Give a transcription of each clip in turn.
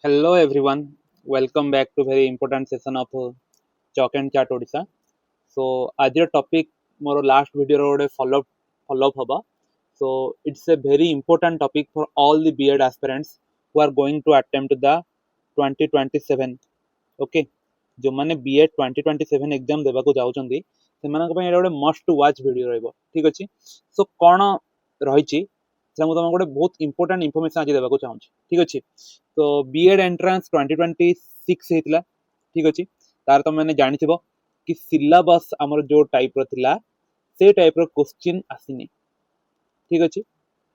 Hello everyone, welcome back to very important session of Chalk and Chat Odisha. So आज topic मोर last video रो गोटे follow up हबा. So it's a very important topic for all the B.Ed aspirants who are going to attempt the 2027. Okay, जो माने B.Ed 2027 exam देबा को जाउचंदी सेमानक पय एटा गोटे must watch video रहइबो. ठीक अछि. सो कोन रहिछि से मु तुमको गोटे बहुत इंपोर्टेंट इनफॉरमेशन आज देबा को चाहूछि. ठीक अछि. तो B.Ed एंट्रेंस 2026 हेतला. ठीक अछि. तार तो मैंने जानिथिबो कि सिलेबस हमर जो टाइप रो थिला से टाइप रो क्वेश्चन आसीनी. ठीक अछि.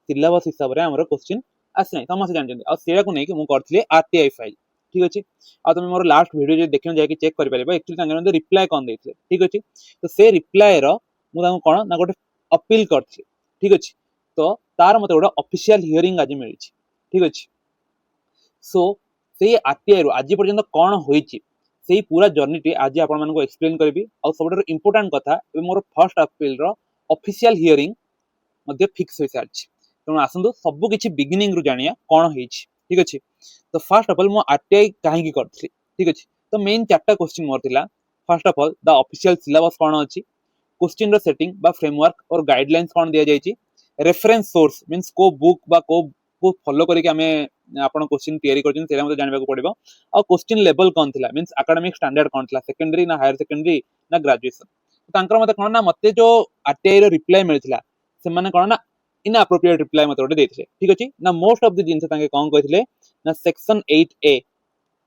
सिलेबस हिसाब रे हमर क्वेश्चन आसनै समस्त जानछन. आ सेरा को नै कि मु करथले आरटीआई फाइल. ठीक अछि. आ तुम मोर लास्ट वीडियो जे देखिन जाय कि चेक करि परिबो एक्चुअली तांगे रिप्लाई कोन दैथले. ठीक अछि. तो से रिप्लाई रो मु तांको कोन ना गोटे अपील करथले. ठीक अछि. तो तार मते गोटे ऑफिशियल हियरिंग आज मिलि. ठीक अछि. सो से आरटीआई रो आज पर्यंत कोन होईची से पूरा जर्नी टी आज आपण मानको एक्सप्लेन करबी. आ सबटर इंपोर्टेंट कथा ए मोर फर्स्ट अपील रो ऑफिशियल हियरिंग मध्ये फिक्स होई सारछि. तो आसंदो सब किछि बिगिनिंग रु जानिया कोन होईची. ठीक अछि. तो फर्स्ट ऑफ ऑल मो आरटीआई काहे की करथि. ठीक अछि. तो मेन चारटा क्वेश्चन मोर थिला. First of all the official syllabus कोन अछि, क्वेश्चन रो सेटिंग बा फ्रेमवर्क और गाइडलाइंस कोन दिया जायछि, रेफरेंस सोर्स मींस को बुक बा को फॉलो करी के हमें आपण क्वेश्चन तयारी करछन सेरा मते जानबा को पड़िबो. और क्वेश्चन लेवल कोन थिला मींस एकेडमिक स्टैंडर्ड कोन थिला, सेकेंडरी ना हायर सेकेंडरी ना ग्रेजुएशन. तांकर मते कोन ना मते जो आरटीआई रो रिप्लाई मिलथिला से माने कोन ना इनअप्रोप्रिएट रिप्लाई मते ओटे देथिले. ठीक अछि ना. मोस्ट ऑफ द जिंस तांके कोन कहिथिले ना सेक्शन 8A.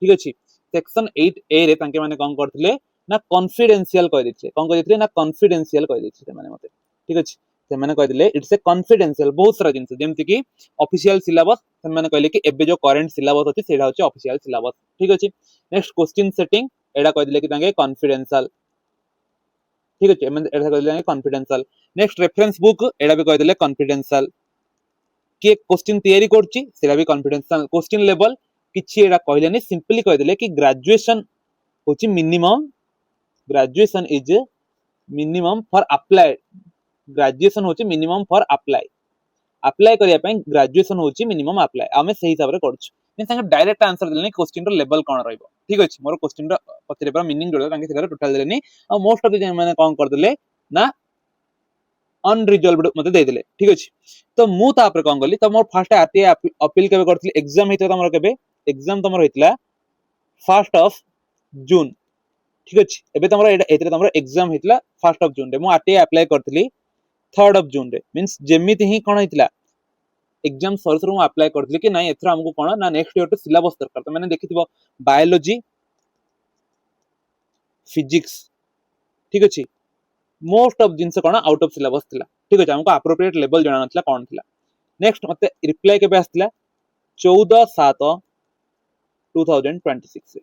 ठीक अछि. सेक्शन 8A रे तांके माने कोन करथिले ना कॉन्फिडेंशियल कहि देथिले. कोन कहि देथिले ना कॉन्फिडेंशियल कहि देथिले माने मते. ठीक अछि. से माने कहि दिले इट्स ए कॉन्फिडेंशियल बहुत सारा जिंस जेमति कि ऑफिशियल सिलेबस से माने कहले कि एबे जो करंट सिलेबस अछि सेडा होछि ऑफिशियल सिलेबस. ठीक अछि. नेक्स्ट क्वेश्चन सेटिंग एडा कहि दिले कि तांके कॉन्फिडेंशियल. ठीक अछि. एमन एडा कहि दिले कॉन्फिडेंशियल. नेक्स्ट रेफरेंस बुक एडा भी कहि दिले कॉन्फिडेंशियल. के क्वेश्चन तयारी करछि सेडा भी कॉन्फिडेंशियल. क्वेश्चन लेवल किछि एडा कहलेनी सिंपली कहि दिले कि ग्रेजुएशन होछि minimum. Graduation is minimum for apply. Graduation होछि मिनिमम फॉर अप्लाई. अप्लाई करिया पय ग्रेजुएशन होछि मिनिमम अप्लाई. आमे सही हिसाब रे करछु. मींस तांगे डायरेक्ट आंसर देलेनी क्वेश्चन रो लेवल कोन रहइबो. ठीक अछि. मोर क्वेश्चन रो पचरेबा मीनिंग जोडा तांगे सेरा टोटल देलेनी. आ मोस्ट ऑफ द जे माने कोन कर देले ना अनरिजॉल्वड मते दे देले. ठीक अछि. तो मु तापर कोन गली तो मोर फर्स्ट आरटीआई अपील केबे करथली एग्जाम हेतला तमरो केबे एग्जाम तमरो हेतला 1st ऑफ जून. ठीक अछि. एबे तमरो एतरे तमरो एग्जाम हेतला 1st ऑफ जून रे. मु आरटीआई अप्लाई करथली 3rd ऑफ जून रे. मींस जेमिति ही कोन हेतला एग्जाम सरसरु मु अप्लाई करथली कि नाही एथरा हमकु कोन ना नेक्स्ट ईयर टू सिलेबस दरकार. तो माने देखिथिबो बायोलॉजी फिजिक्स. ठीक अछि. Most of jeans cone out of syllabus थिला. ठीक अछि. हमको एप्रोप्रिएट लेवल जणा नथला कोन थिला. नेक्स्ट मते रिप्लाई केबे आस्थिला 14/7/2026 रे.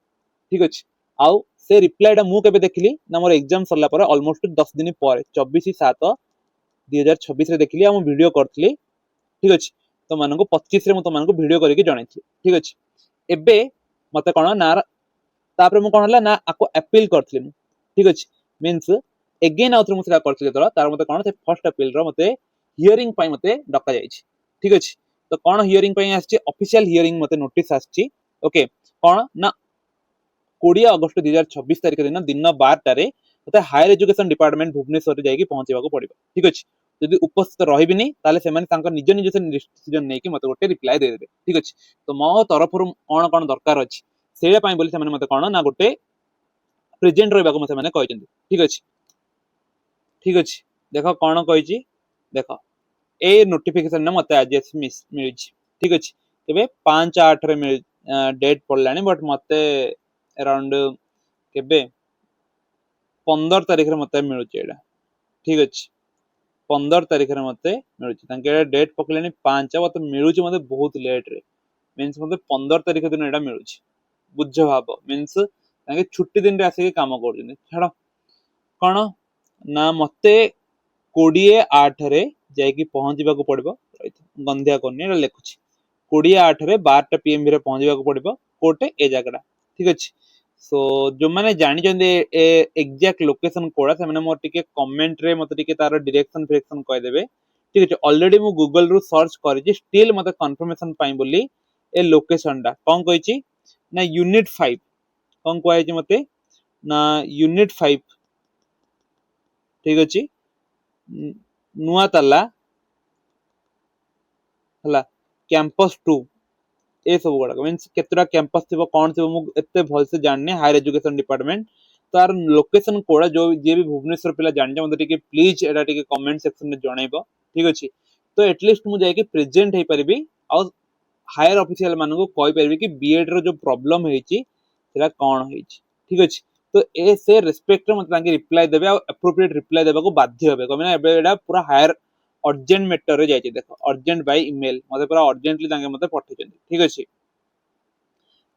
ठीक अछि. आउ से रिप्लाईटा मु केबे देखिली ना मोर एग्जाम सरला पर ऑलमोस्ट 10 दिन पर 24/7/2026 रे देखिली. आ मु वीडियो करथली. ठीक अछि. तो मानको 25 रे मु तो मानको वीडियो करिके जणाइथि. ठीक अछि. एबे मते कोन ना तापर मु कोन हला ना आको अपील करथली मु. ठीक अछि. मींस अगेन आउथरे मु सेटा करथली तोरा तार मते कोन से फर्स्ट अपील रो मते हियरिंग पय मते डका जायछि. ठीक अछि. तो कोन हियरिंग पय आछि ऑफिशियल हियरिंग मते नोटिस आछि. ओके. कोन ना 20 अगस्त 2026 तारिख दिन दिन 12 टारे मते हायर एजुकेशन डिपार्टमेंट भुवनेश्वर रे जायकी पहुंचेबा को पड़िबो. ठीक अछि. यदि उपस्थित रहिबिनी ताले सेमाने तांकर निज निज से डिसीजन नै कि मते गोटे रिप्लाई दे देबे. ठीक अछि. तो मो तरफरु कोन कोन दरकार अछि सेया पय बोली सेमाने मते कोन ना गोटे प्रेजेंट रहबा को मते माने कहजंती. ठीक अछि. ठीक अछि. देखो कोन कहिछि देखो ए नोटिफिकेशन ने मते आज मिस मिलछि. ठीक अछि. एबे 5/8 रे मिल डेट पड़लानी बट मते अराउंड केबे 15 तारिख रे मते मिलुछि एडा. ठीक अछि. 15 तारिख रे मते मिलुछि. तांके डेट पकलेनी 5 मते मिलुछि मते बहुत लेट रे. मींस मते 15 तारिख दिन एडा मिलुछि. बुझ भाबो मींस तांके छुट्टी दिन रे आसी काम करजनी. छाड़ो कोन ना मते 20/8 रे जायकी पहुंचबा को पड़िबो. गंधिया कोनी एडा लेखुछि 20/8 रे 12 PM रे पहुंचबा को पड़िबो कोटे ए जगड़ा. ठीक अछि. सो जो माने जानि जंदे ए एग्जैक्ट लोकेशन कोडा से माने मोर टिके कमेंट रे मते टिके तार डायरेक्शन फ्रेक्शन कहि देबे. ठीक अछि. ऑलरेडी मु गूगल रु सर्च करिछि स्टिल मते कंफर्मेशन पाइ बोली ए लोकेशन डा कोन कहिछि ना यूनिट 5 कौन कहै मते ना यूनिट 5 ठीक अछि नुआ ताला हला कैंपस 2 ए सब गुड़ा मीन्स केतरा कैंपस थी कौन थी मु एते भल से जानने हायर एजुकेशन डिपार्टमेंट तार लोकेशन कोड़ा जो जे भी भुवनेश्वर पिला जानजे मते टिके प्लीज एटा टिके कमेंट सेक्शन में जणाइबो ठीक अछि तो एटलीस्ट मु जाय कि प्रेजेंट हे परबी और हायर ऑफिशियल मानको कहि परबी कि बीएड रो जो प्रॉब्लम हेची सेला कोन हेची ठीक अछि तो ए से रेस्पेक्ट मते तांके रिप्लाई देबे और एप्रोप्रिएट रिप्लाई देबा को बाध्य हेबे कमे एबे एडा पूरा हायर अर्जेंट मैटर रे जायछि देखो अर्जेंट बाय ईमेल मते पूरा अर्जेंटली तांके मते पठेछन ठीक अछि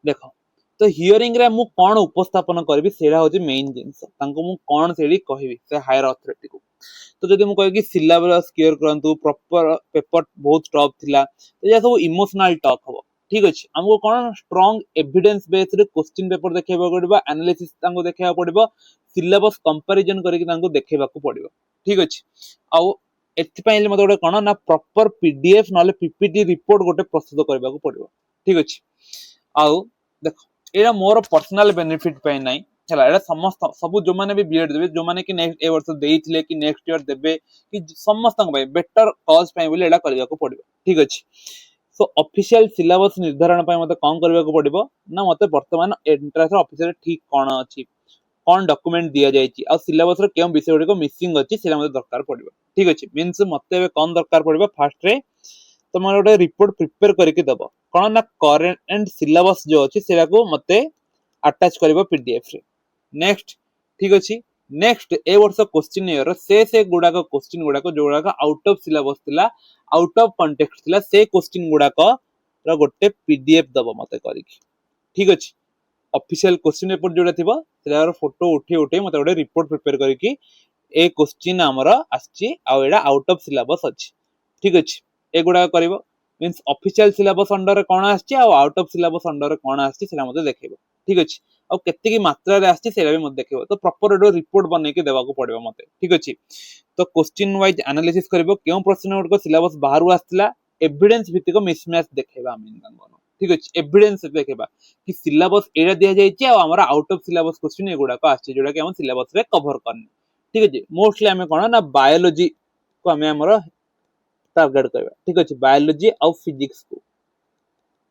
देखो तो हियरिंग रे मु कोन उपस्थापन करबी सेरा होची मेन जिंस तांको मु कोन सेडी कहबी से हायर अथॉरिटी को तो जदि मु कहि कि सिलेबस क्लियर करंतु प्रॉपर पेपर बहुत टफ थिला तो या सब इमोशनल टॉक हबो ठीक अछि हमको कोन strong evidence based question paper देखेबा पड़िबो एनालिसिस तांको देखेबा पड़िबो सिलेबस कंपैरिजन करके तांको देखेबा को पड़िबो ठीक अछि आ एथि पहिले मते गोटे कोन ना प्रॉपर पीडीएफ नले पीपीटी रिपोर्ट गोटे प्रस्तुत करबा को पड़िबो ठीक अछि आउ देखो एरा मोर पर्सनल बेनिफिट पे नै चला एरा समस्त सब जो माने भी बीएड देबे जो माने कि नेक्स्ट ए वर्ष देइथिले कि नेक्स्ट ईयर देबे कि समस्त भाई बेटर कॉज पे बोले एडा करिया को पड़िबो ठीक अछि सो ऑफिशियल सिलेबस निर्धारण पे मते काम करबा को पड़िबो ना मते वर्तमान एंट्रेंस ऑफिसर ठीक कोन अछि कोन डॉक्यूमेंट दिया जायछि आ सिलेबस रो केम विषय गुडी को मिसिंग अछि सेला मते दरकार पड़िबो ठीक अछि मींस मते कोन दरकार पड़िबो फर्स्ट रे तमर गोटे रिपोर्ट प्रिपेयर करके दबो कोन ना करेंट सिलेबस जो अछि सेला को मते अटैच करबो पीडीएफ रे नेक्स्ट ठीक अछि नेक्स्ट ए वर्ष क्वेश्चन ईयर से गुडा को क्वेश्चन गुडा को जोडा को आउट ऑफ सिलेबस थिला आउट ऑफ कॉन्टेक्स्ट थिला से क्वेश्चन गुडा को गोटे पीडीएफ दबो मते करिक ठीक अछि ऑफिशियल क्वेश्चन पेपर जोडा थिबो सेला फोटो उठी उठी मते गोटे रिपोर्ट प्रिपेयर करिक ए क्वेश्चन हमर आछि आ एडा आउट ऑफ सिलेबस अछि ठीक अछि एगुडा करिवो मींस ऑफिशियल सिलेबस अंडर रे कोन आछि आ आउट ऑफ सिलेबस अंडर रे कोन आछि सेला मते देखैबो ठीक अछि आ केते की मात्रा रे आछि सेला भी मते देखैबो तो प्रॉपर एडो रिपोर्ट बनै के देबा को पड़िबो मते ठीक अछि तो क्वेश्चन वाइज एनालिसिस करिवो केउ प्रश्न गुड को syllabus Bahru आस्थिला evidence भित्तिक mismatch देखैबा Amini गनो ठीक अछि एविडेंस देखैबा कि सिलेबस एडा दिया जायछि आ हमरा आउट ऑफ सिलेबस क्वेश्चन एगुडा को आछि जोडा कि हम सिलेबस रे कवर करनी ठीक अछि मोस्टली हमें कोन ना बायोलॉजी को हमें हमर टारगेट करबा ठीक अछि बायोलॉजी आ फिजिक्स को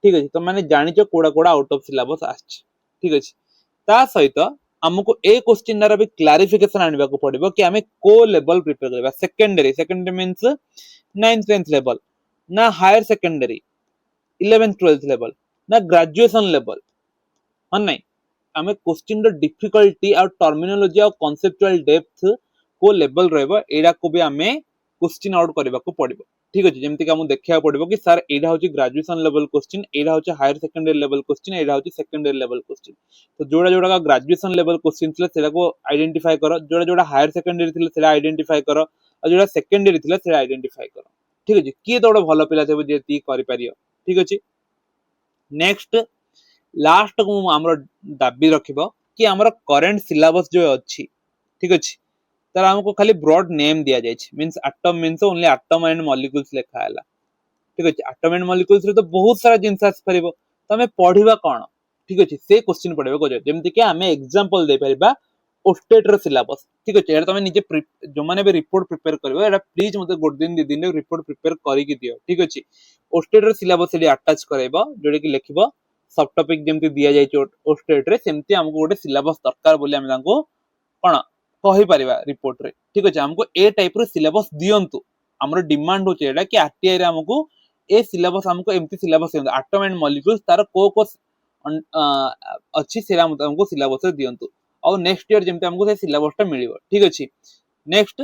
ठीक अछि तो माने जानिचो कोडा कोडा आउट ऑफ सिलेबस आछि ठीक अछि ता सहित हमको ए क्वेश्चन रा भी क्लैरिफिकेशन आनिबा को पड़िबो कि हमें को लेवल प्रिपेयर करबा secondary means 9th 10th level ना higher secondary 11th 12th level ना ग्रेजुएशन लेवल हां नहीं हमें क्वेश्चन रो डिफिकल्टी और टर्मिनोलॉजी और कांसेप्चुअल डेप्थ को लेवल रहबो एडा को भी हमें क्वेश्चन आउट करबा को पड़िबो ठीक अछि जेमति कि हम देखिया पड़िबो कि सर एडा होची ग्रेजुएशन लेवल क्वेश्चन एडा होची हायर सेकेंडरी लेवल क्वेश्चन एडा होची सेकेंडरी लेवल क्वेश्चन तो जोड़ा जोड़ा का ग्रेजुएशन लेवल क्वेश्चन थिले सेला को आइडेंटिफाई करो जोड़ा जोड़ा हायर सेकेंडरी थिले सेला आइडेंटिफाई करो और जोड़ा सेकेंडरी थिले सेला आइडेंटिफाई करो ठीक अछि किए तो भलो पिला थेबो जे ती करि पारियो ठीक अछि नेक्स्ट लास्ट को हमरो दाबी रखिबो कि हमरो करंट सिलेबस जो अछि ठीक अछि तर हमको खाली ब्रॉड नेम दिया जाय means atom means only atom and molecules लिखा हैला ठीक अछि एटम एंड मॉलिक्यूल्स रे तो बहुत सारा जिंस आस परिबो तो हमें पढिबा कोन ठीक अछि से क्वेश्चन पढिबा को जेमति कि हमें एग्जांपल दे परिबा ओस्टेट रो सिलेबस ठीक अछि एटा तमे निजे जो माने भी रिपोर्ट प्रिपेयर करबो एटा प्लीज मते गोट दिन दि दिन रिपोर्ट प्रिपेयर करि कि दियो ठीक अछि ओस्टेट रो सिलेबस एडी अटैच करैबो जोडे कि लिखिबो सब टॉपिक जेमति दिया जाय ओस्टेट रे सेमति हमको गोटे सिलेबस दरकार बोली हम तांको कोन कहि परिबा रिपोर्ट रे ठीक अछि हमको ए टाइप रो सिलेबस दियंतु हमरो डिमांड होचे एटा कि आरटीआई रे हमको ए सिलेबस हमको एमती सिलेबस दियंतु एटम एंड मॉलिक्यूल्स तार को अच्छी सेरा हमको सिलेबस दियंतु और नेक्स्ट ईयर जेमते हमको से सिलेबस टा मिलिबो ठीक अछि नेक्स्ट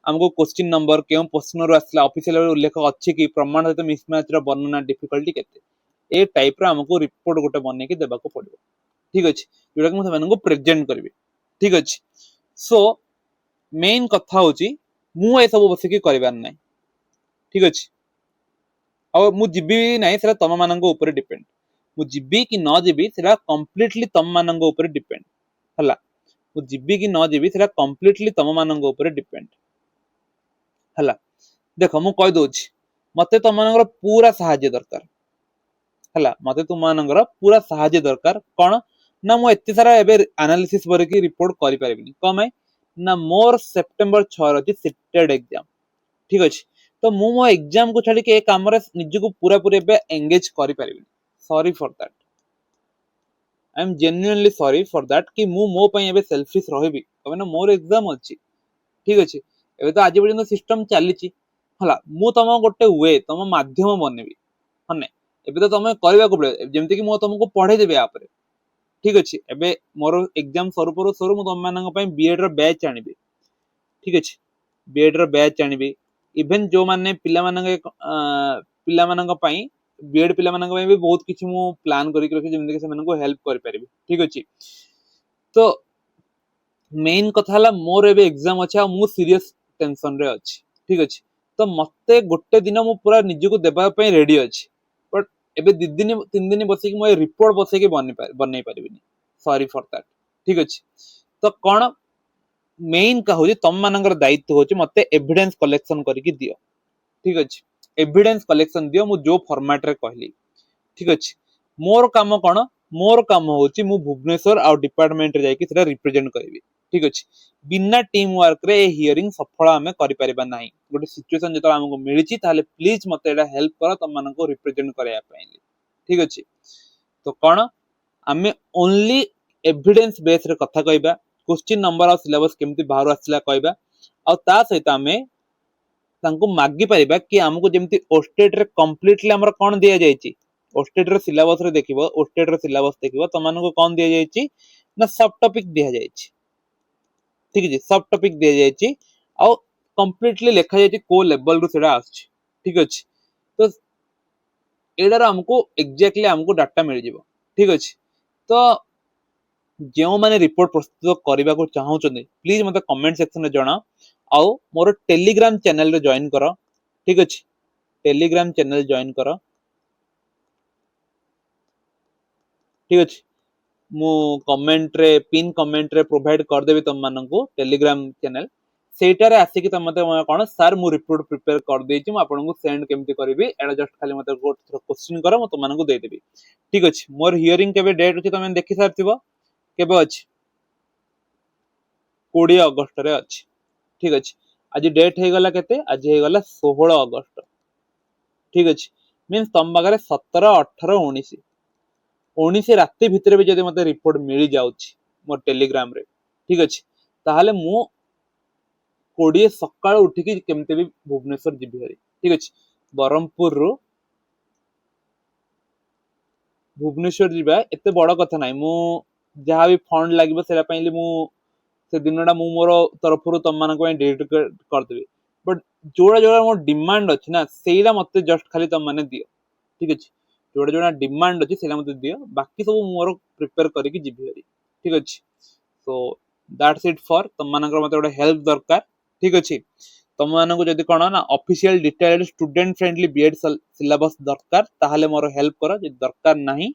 हमको क्वेश्चन नंबर केउ प्रश्न रो आसला ऑफिशियल उल्लेख अछि कि प्रमाण सहित मिसमैच रो वर्णना डिफिकल्टी केते ए टाइप रो हमको रिपोर्ट गोटे बनै के देबा को पड़िबो ठीक अछि जोडा कि हम को प्रेजेंट करबी ठीक अछि सो मेन कथा होची मु ए सब बसे की करबार नै ठीक अछि और मु जिबी नै सेला तम मानन को ऊपर डिपेंड मु जिबी कि न जिबी सेला कंप्लीटली तम मानन को ऊपर डिपेंड हला मु जिबी कि न जिबी सेला कंप्लीटली तम मानन को ऊपर डिपेंड हला देखो मु कहि दोछि मते तम मानन पूरा सहायता दरकार हला मते तुम मानकर पूरा साहाय्य दरकार कौन ना मु एते सारा एबे एनालिसिस करके रिपोर्ट करि परिबिनी कमे ना मोर सेप्टेम्बर 6 रति सिटेड एग्जाम ठीक अछि तो मु मो एग्जाम को छाडी के ए काम रे निज को पूरा पूरी एबे एंगेज करि परिबिनी sorry for that I am genuinely sorry for that कि मु मो पई एबे सेल्फिश रहबी कमे ना मोर एग्जाम अछि ठीक अछि एबे तो आज पर्यंत सिस्टम चलीची हला मु तम गोटे वे तम माध्यम बनेबी हने एबे तो तमे करबा को पड़े जेमति कि मु तुमको पढे देबे या पर ठीक अछि एबे मोर एग्जाम सरू पर सरू मु तम मानक पई बीएड रो बैच आनिबी ठीक अछि बीएड रो बैच आनिबी इवन जो माने पिला मानक पई बीएड पिला मानक पई भी बहुत किछि मु प्लान करि रखि जेमति कि से मानको हेल्प करि परिबी ठीक अछि तो मेन कथा हला मोर एबे एग्जाम अछि आ मु सीरियस टेंशन रे अछि ठीक अछि तो मते गोटे दिन मु पूरा निजको देबा पई रेडी अछि बट एबे 2 दिन 3 दिन बसे कि मो रिपोर्ट बसे कि बनै परिबिनी सॉरी फॉर दैट ठीक अछि तो कोन मेन का होची तम मानकर दायित्व होची मते एविडेंस कलेक्शन करके दियो ठीक अछि एविडेंस कलेक्शन दियो मु जो फॉर्मेट रे कहली ठीक अछि मोर काम कोन मोर काम होची मु भुवनेश्वर आ डिपार्टमेंट रे जाई कि सेटा रिप्रेजेंट करबी ठीक अछि बिना टीम वर्क रे हियरिंग सफल हमें करि परिबा नाही गोटे सिचुएशन जतो हमको मिलिची ताले प्लीज मते एटा हेल्प करो तम मानको रिप्रेजेंट करया पई ठीक अछि तो कोन आमे ओनली एविडेंस बेस रे कथा कहबा क्वेश्चन नंबर और सिलेबस केमती बाहर आसला कहबा आ ता सहित आमे तांको मागी परिबा कि हमको जेमती ओस्टेट रे कंप्लीटली हमर कोन दिया जायछि ओस्टेट रे सिलेबस रे देखिबो ओस्टेट रे सिलेबस देखिबो तमानको कोन दिया जायछि ना सब टॉपिक दिया जायछि ठीक अछि सब टॉपिक दिया जायछि आ कंप्लीटली लिखा जायछि को लेवल रु सेडा आछि ठीक अछि तो एडार हमको एग्जैक्टली हमको डाटा मिल जिवो ठीक अछि तो जो माने रिपोर्ट प्रस्तुत करबा को चाहउछन प्लीज मते कमेंट सेक्शन रे जणा आउ मोर टेलीग्राम चैनल रे जॉइन करो ठीक अछि टेलीग्राम चैनल जॉइन करो ठीक अछि मु कमेंट रे पिन कमेंट रे प्रोवाइड कर देबी तम माननको टेलीग्राम चैनल सेटारे आसी कि तम मते कोन सर मु रिपोर्ट प्रिपेयर कर देछि मु आपन को सेंड केमती करबी एडा जस्ट खाली मते क्वेश्चन करो मु तम माननको दे देबी ठीक अछि मोर हियरिंग केबे डेट अछि तमे देखि सारथिबो केबे अछि 20 अगस्त रे अछि ठीक अछि आज डेट हे गला केते आज हे गला 16 अगस्त ठीक अछि मींस तम बगरे 17 18 19 19 राति भितरे भी जदि मते रिपोर्ट मिल जाउछि मोर टेलीग्राम रे ठीक अछि ताहाले मु 20 सकाळ उठिकी केमते भी भुवनेश्वर जिबि हरी ठीक अछि बरहमपुर रु भुवनेश्वर जिबा एते बड़ कथा नाही मु जहा भी फंड लागबो सेला पइली मु से दिनडा मु मोर तरफरु तम मानक पई डेडिकेट कर देबी बट जोड़ा जोड़ा मोर डिमांड अछि ना सेला मते जस्ट खाली तम माने दियो ठीक अछि जोड़ा जोड़ा डिमांड अछि सेला मते दियो बाकी सब मोर प्रिपेयर करिकि जिबि हरी ठीक अछि सो दैट्स इट फॉर तम मानकर मते गोटे हेल्प दरकार ठीक अछि तम मानको जदि कोन ना official detailed student friendly BEd syllabus दरकार ताहाले मोर हेल्प करो जे दरकार नाही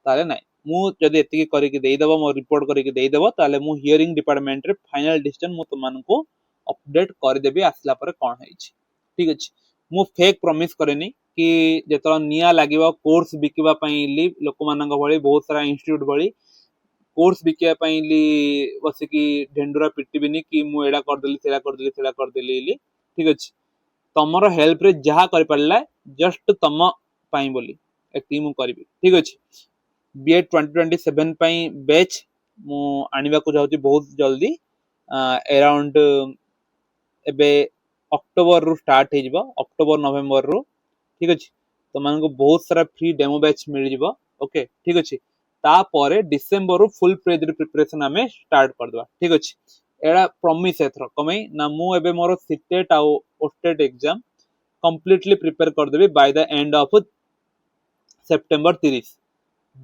ताले नाही मु जदि एतिकी करिकि देई देबो मो रिपोर्ट करिकि देई देबो ताले मु हियरिंग डिपार्टमेंट रे फाइनल डिसीजन मु तुम मानको अपडेट कर देबी आसला पर कोन हैछि ठीक अछि मु फेक प्रॉमिस करेनी कि जेतरा निया लागिबो कोर्स बिकिबा पई लोक मानक भଳି बहुत सारा इंस्टीट्यूट भଳି कोर्स बिकिया पई बसिकी ढेंडुरा पिटिबिनी कि मु एडा कर देली सेडा कर देली ठीक अछि तमरो हेल्प रे जहा कर परला जस्ट तम पई बोली एती मु करबी ठीक अछि बीएड 2027 पई बैच मु आनिबा को जाउची बहुत जल्दी अराउंड एबे अक्टोबर रु स्टार्ट हे जिवो अक्टोबर नवंबर रु ठीक अछि तो मानको बहुत सारा फ्री डेमो बैच मिल जिवो ओके ठीक अछि तापरे डिसेंबर रु फुल पेज प्रिपरेशन हमें स्टार्ट कर दवा ठीक अछि एडा प्रॉमिस एथरो कमई ना मु एबे मोर सिटेट आ ओस्टेट एग्जाम कंप्लीटली प्रिपेयर कर देबी by the end of September 30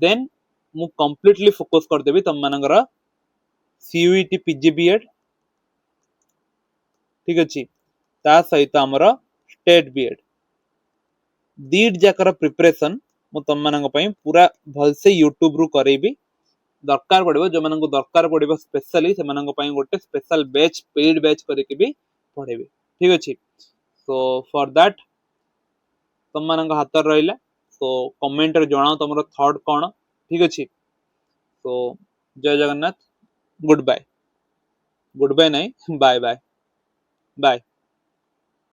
then मु कंप्लीटली फोकस कर देबी तम मानकर सीयूईटी पीजीबीएड ठीक अछि ता सहित हमर स्टेट बीएड दीड जाकर प्रिपरेशन मु तम मानक पई पूरा भलसे यूट्यूब रु करेबी दरकार पड़िबो जो मानक दरकार पड़िबो स्पेशली से मानक पई गोटे स्पेशल बैच पेड बैच करके भी पढ़ेबी ठीक अछि सो फॉर दैट तम मानक हाथ रहिला सो कमेंट रे जणाओ तमरो थॉट कोन ठीक अछि सो जय जगन्नाथ गुड बाय नहीं बाय बाय बाय